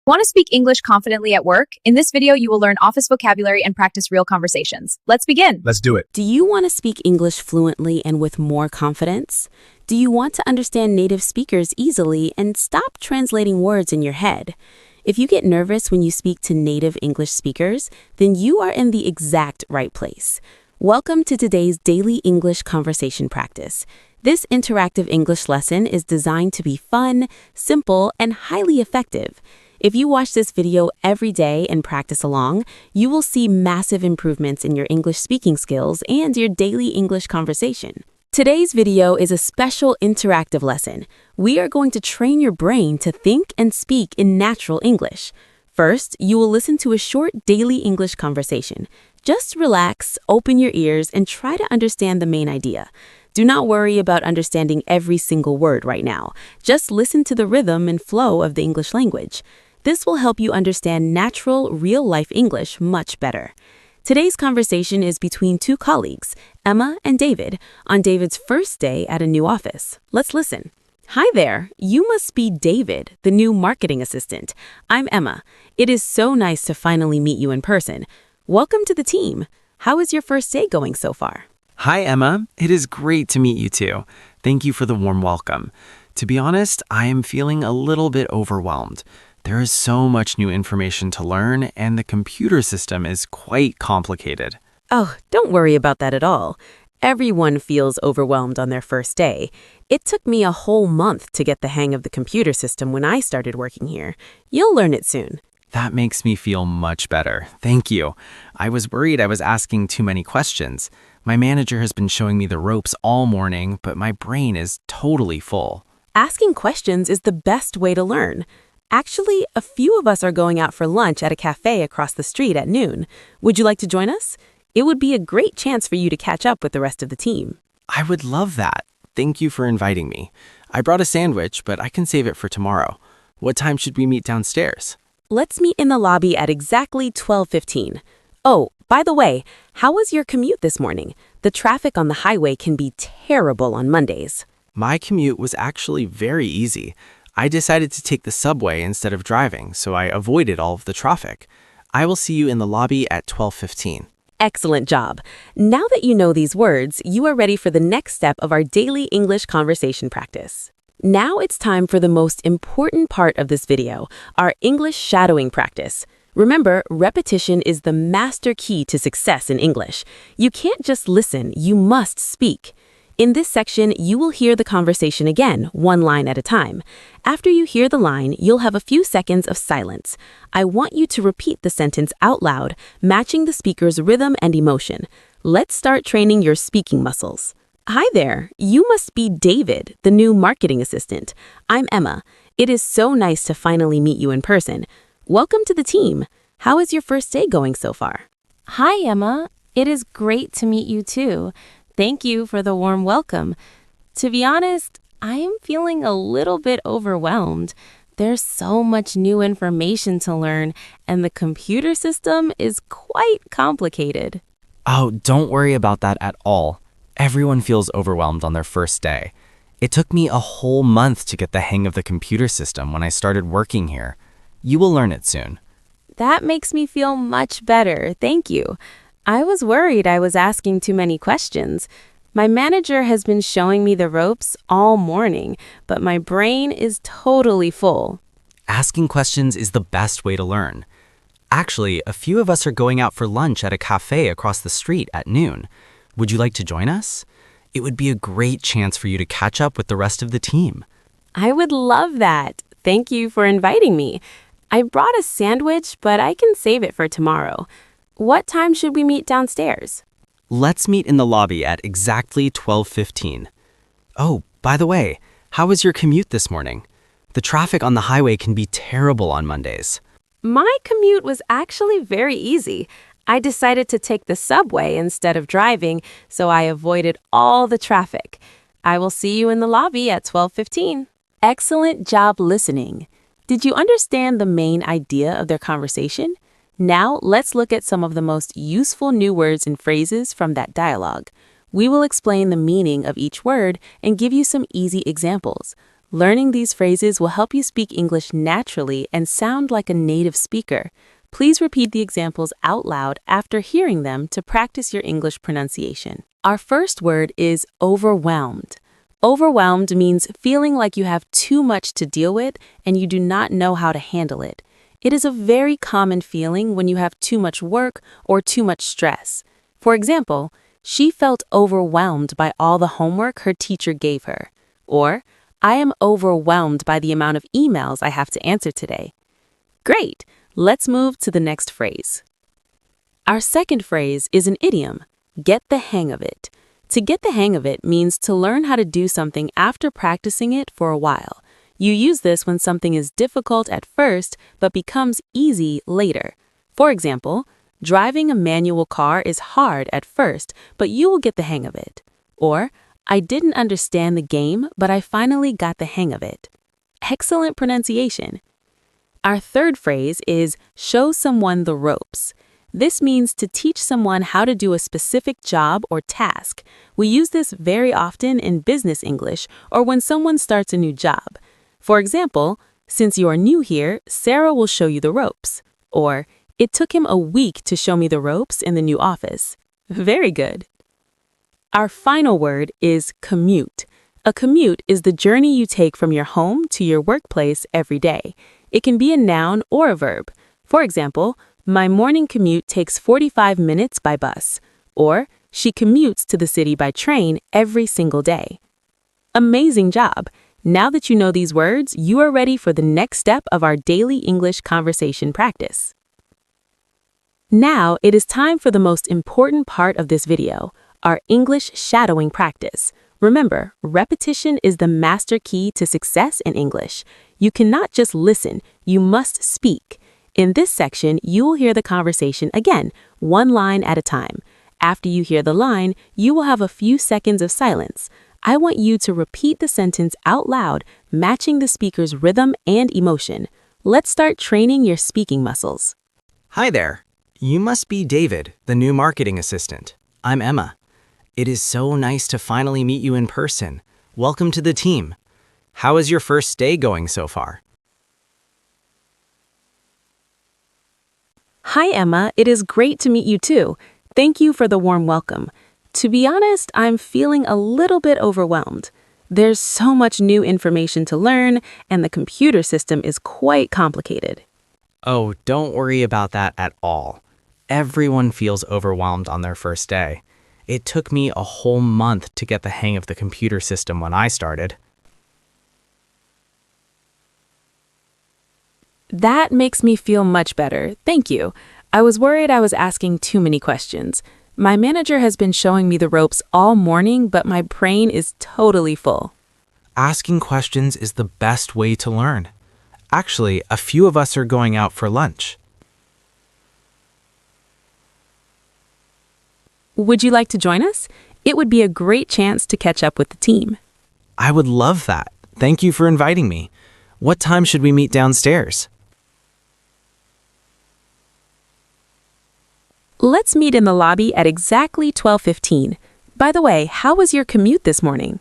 Want to speak English confidently at work? In this video, you will learn office vocabulary and practice real conversations. Let's begin. Let's do it. Do you want to speak English fluently and with more confidence? Do you want to understand native speakers easily and stop translating words in your head? If you get nervous when you speak to native English speakers, then you are in the exact right place. Welcome to today's daily English conversation practice. This interactive English lesson is designed to be fun, simple, and highly effective. If you watch this video every day and practice along, you will see massive improvements in your English speaking skills and your daily English conversation. Today's video is a special interactive lesson. We are going to train your brain to think and speak in natural English. First, you will listen to a short daily English conversation. Just relax, open your ears, and try to understand the main idea. Do not worry about understanding every single word right now. Just listen to the rhythm and flow of the English language. This will help you understand natural, real-life English much better. Today's conversation is between two colleagues, Emma and David, on David's first day at a new office. Let's listen. Hi there. You must be David, the new marketing assistant. I'm Emma. It is so nice to finally meet you in person. Welcome to the team. How is your first day going so far? Hi, Emma. It is great to meet you too. Thank you for the warm welcome. To be honest, I am feeling a little bit overwhelmed. There is so much new information to learn, and the computer system is quite complicated. Oh, don't worry about that at all. Everyone feels overwhelmed on their first day. It took me a whole month to get the hang of the computer system when I started working here. You'll learn it soon. That makes me feel much better. Thank you. I was worried I was asking too many questions. My manager has been showing me the ropes all morning, but my brain is totally full. Asking questions is the best way to learn. Actually, a few of us are going out for lunch at a cafe across the street at noon. Would you like to join us? It would be a great chance for you to catch up with the rest of the team. I would love that. Thank you for inviting me. I brought a sandwich, but I can save it for tomorrow. What time should we meet downstairs? Let's meet in the lobby at exactly 12:15. Oh, by the way, how was your commute this morning? The traffic on the highway can be terrible on Mondays. My commute was actually very easy. I decided to take the subway instead of driving, so I avoided all of the traffic. I will see you in the lobby at 12:15. Excellent job. Now that you know these words, you are ready for the next step of our daily English conversation practice. Now it's time for the most important part of this video, our English shadowing practice. Remember, repetition is the master key to success in English. You can't just listen, you must speak. In this section, you will hear the conversation again, one line at a time. After you hear the line, you'll have a few seconds of silence. I want you to repeat the sentence out loud, matching the speaker's rhythm and emotion. Let's start training your speaking muscles. Hi there. You must be David, the new marketing assistant. I'm Emma. It is so nice to finally meet you in person. Welcome to the team. How is your first day going so far? Hi, Emma. It is great to meet you too. Thank you for the warm welcome. To be honest, I am feeling a little bit overwhelmed. There's so much new information to learn, and the computer system is quite complicated. Oh, don't worry about that at all. Everyone feels overwhelmed on their first day. It took me a whole month to get the hang of the computer system when I started working here. You will learn it soon. That makes me feel much better. Thank you. I was worried I was asking too many questions. My manager has been showing me the ropes all morning, but my brain is totally full. Asking questions is the best way to learn. Actually, a few of us are going out for lunch at a cafe across the street at noon. Would you like to join us? It would be a great chance for you to catch up with the rest of the team. I would love that. Thank you for inviting me. I brought a sandwich, but I can save it for tomorrow. What time should we meet downstairs? Let's meet in the lobby at exactly 12:15. Oh, by the way, how was your commute this morning? The traffic on the highway can be terrible on Mondays. My commute was actually very easy. I decided to take the subway instead of driving, so I avoided all the traffic. I will see you in the lobby at 12:15. Excellent job listening. Did you understand the main idea of their conversation? Now, let's look at some of the most useful new words and phrases from that dialogue. We will explain the meaning of each word and give you some easy examples. Learning these phrases will help you speak English naturally and sound like a native speaker. Please repeat the examples out loud after hearing them to practice your English pronunciation. Our first word is overwhelmed. Overwhelmed means feeling like you have too much to deal with and you do not know how to handle it. It is a very common feeling when you have too much work or too much stress. For example, she felt overwhelmed by all the homework her teacher gave her. Or, I am overwhelmed by the amount of emails I have to answer today. Great! Let's move to the next phrase. Our second phrase is an idiom, get the hang of it. To get the hang of it means to learn how to do something after practicing it for a while. You use this when something is difficult at first but becomes easy later. For example, driving a manual car is hard at first, but you will get the hang of it. Or, I didn't understand the game, but I finally got the hang of it. Excellent pronunciation. Our third phrase is show someone the ropes. This means to teach someone how to do a specific job or task. We use this very often in business English or when someone starts a new job. For example, since you are new here, Sarah will show you the ropes. Or, it took him a week to show me the ropes in the new office. Very good. Our final word is commute. A commute is the journey you take from your home to your workplace every day. It can be a noun or a verb. For example, my morning commute takes 45 minutes by bus. Or, she commutes to the city by train every single day. Amazing job! Now that you know these words, you are ready for the next step of our daily English conversation practice. Now, it is time for the most important part of this video, our English shadowing practice. Remember, repetition is the master key to success in English. You cannot just listen, you must speak. In this section, you will hear the conversation again, one line at a time. After you hear the line, you will have a few seconds of silence. I want you to repeat the sentence out loud, matching the speaker's rhythm and emotion. Let's start training your speaking muscles. Hi there. You must be David, the new marketing assistant. I'm Emma. It is so nice to finally meet you in person. Welcome to the team. How is your first day going so far? Hi, Emma. It is great to meet you too. Thank you for the warm welcome. To be honest, I'm feeling a little bit overwhelmed. There's so much new information to learn, and the computer system is quite complicated. Oh, don't worry about that at all. Everyone feels overwhelmed on their first day. It took me a whole month to get the hang of the computer system when I started. That makes me feel much better. Thank you. I was worried I was asking too many questions. My manager has been showing me the ropes all morning, but my brain is totally full. Asking questions is the best way to learn. Actually, a few of us are going out for lunch. Would you like to join us? It would be a great chance to catch up with the team. I would love that. Thank you for inviting me. What time should we meet downstairs? Let's meet in the lobby at exactly 12:15. By the way, how was your commute this morning?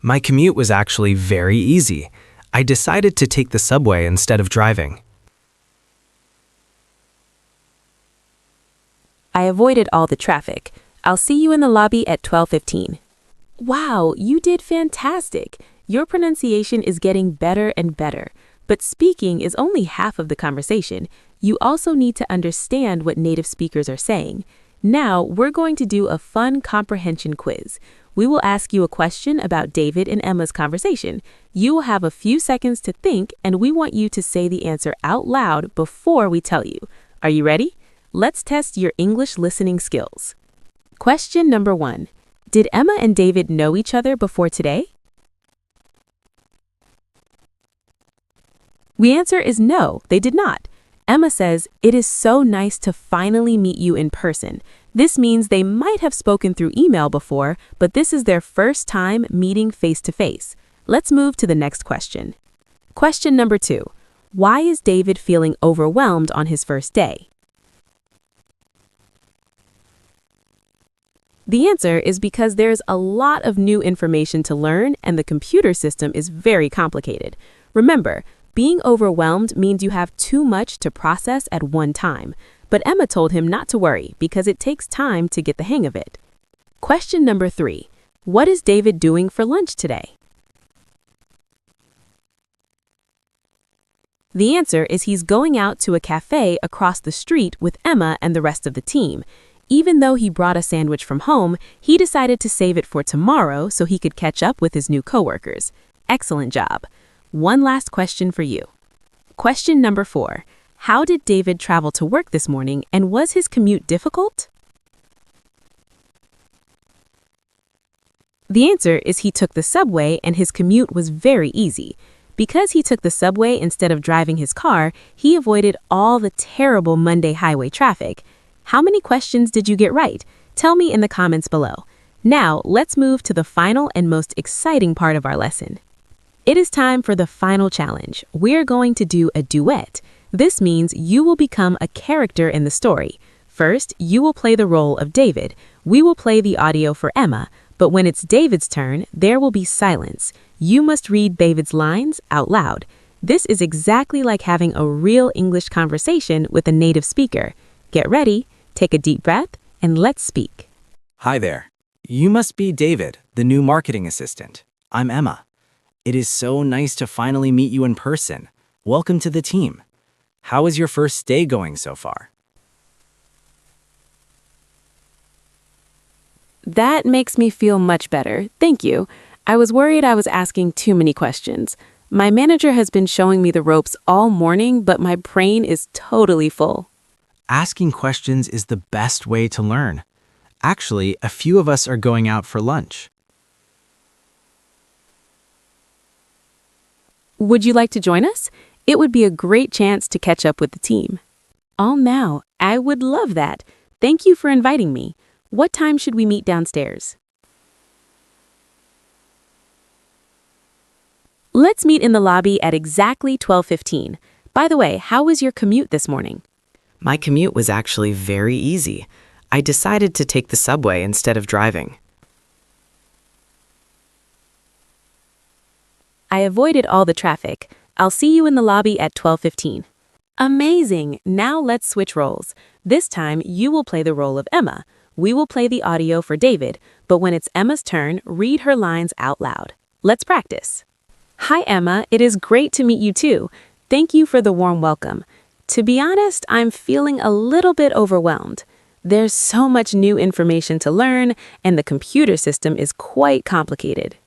My commute was actually very easy. I decided to take the subway instead of driving. I avoided all the traffic. I'll see you in the lobby at 12:15. Wow, you did fantastic. Your pronunciation is getting better and better. But speaking is only half of the conversation. You also need to understand what native speakers are saying. Now, we're going to do a fun comprehension quiz. We will ask you a question about David and Emma's conversation. You will have a few seconds to think, and we want you to say the answer out loud before we tell you. Are you ready? Let's test your English listening skills. Question number 1. Did Emma and David know each other before today? The answer is no, they did not. Emma says, "It is so nice to finally meet you in person." This means they might have spoken through email before, but this is their first time meeting face-to-face. Let's move to the next question. Question number 2. Why is David feeling overwhelmed on his first day? The answer is because there's a lot of new information to learn and the computer system is very complicated. Remember, being overwhelmed means you have too much to process at one time. But Emma told him not to worry because it takes time to get the hang of it. Question number 3. What is David doing for lunch today? The answer is he's going out to a cafe across the street with Emma and the rest of the team. Even though he brought a sandwich from home, he decided to save it for tomorrow so he could catch up with his new coworkers. Excellent job. One last question for you. Question number 4. How did David travel to work this morning, and was his commute difficult? The answer is he took the subway and his commute was very easy. Because he took the subway instead of driving his car, he avoided all the terrible Monday highway traffic. How many questions did you get right? Tell me in the comments below. Now, let's move to the final and most exciting part of our lesson. It is time for the final challenge. We're going to do a duet. This means you will become a character in the story. First, you will play the role of David. We will play the audio for Emma, but when it's David's turn, there will be silence. You must read David's lines out loud. This is exactly like having a real English conversation with a native speaker. Get ready, take a deep breath, and let's speak. Hi there. You must be David, the new marketing assistant. I'm Emma. It is so nice to finally meet you in person. Welcome to the team. How is your first day going so far? That makes me feel much better. Thank you. I was worried I was asking too many questions. My manager has been showing me the ropes all morning, but my brain is totally full. Asking questions is the best way to learn. Actually, a few of us are going out for lunch. Would you like to join us? It would be a great chance to catch up with the team. Oh, now, I would love that. Thank you for inviting me. What time should we meet downstairs? Let's meet in the lobby at exactly 12:15. By the way, how was your commute this morning? My commute was actually very easy. I decided to take the subway instead of driving. I avoided all the traffic. I'll see you in the lobby at 12:15. Amazing! Now let's switch roles. This time, you will play the role of Emma. We will play the audio for David, but when it's Emma's turn, read her lines out loud. Let's practice. Hi, Emma. It is great to meet you too. Thank you for the warm welcome. To be honest, I'm feeling a little bit overwhelmed. There's so much new information to learn, and the computer system is quite complicated.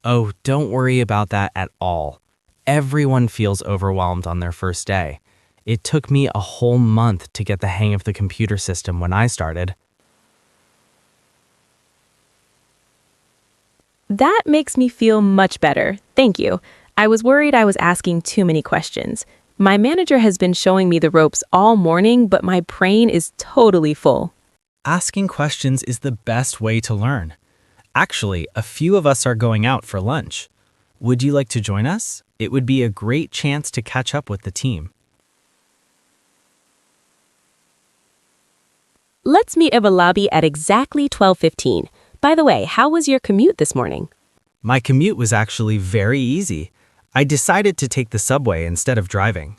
Oh, don't worry about that at all. Everyone feels overwhelmed on their first day. It took me a whole month to get the hang of the computer system when I started. That makes me feel much better. Thank you. I was worried I was asking too many questions. My manager has been showing me the ropes all morning, but my brain is totally full. Asking questions is the best way to learn. Actually, a few of us are going out for lunch. Would you like to join us? It would be a great chance to catch up with the team. Let's meet at the lobby at exactly 12:15. By the way, how was your commute this morning? My commute was actually very easy. I decided to take the subway instead of driving.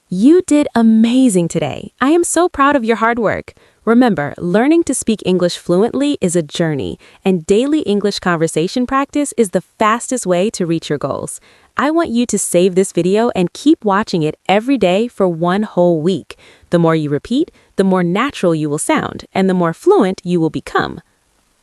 You did amazing today. I am so proud of your hard work. Remember, learning to speak English fluently is a journey, and daily English conversation practice is the fastest way to reach your goals. I want you to save this video and keep watching it every day for one whole week. The more you repeat, the more natural you will sound, and the more fluent you will become.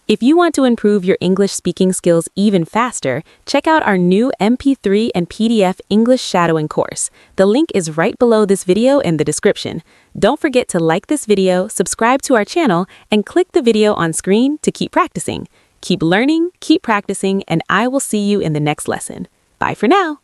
If you want to improve your English speaking skills even faster, check out our new MP3 and PDF English shadowing course. The link is right below this video in the description. Don't forget to like this video, subscribe to our channel, and click the video on screen to keep practicing. Keep learning, keep practicing, and I will see you in the next lesson. Bye for now.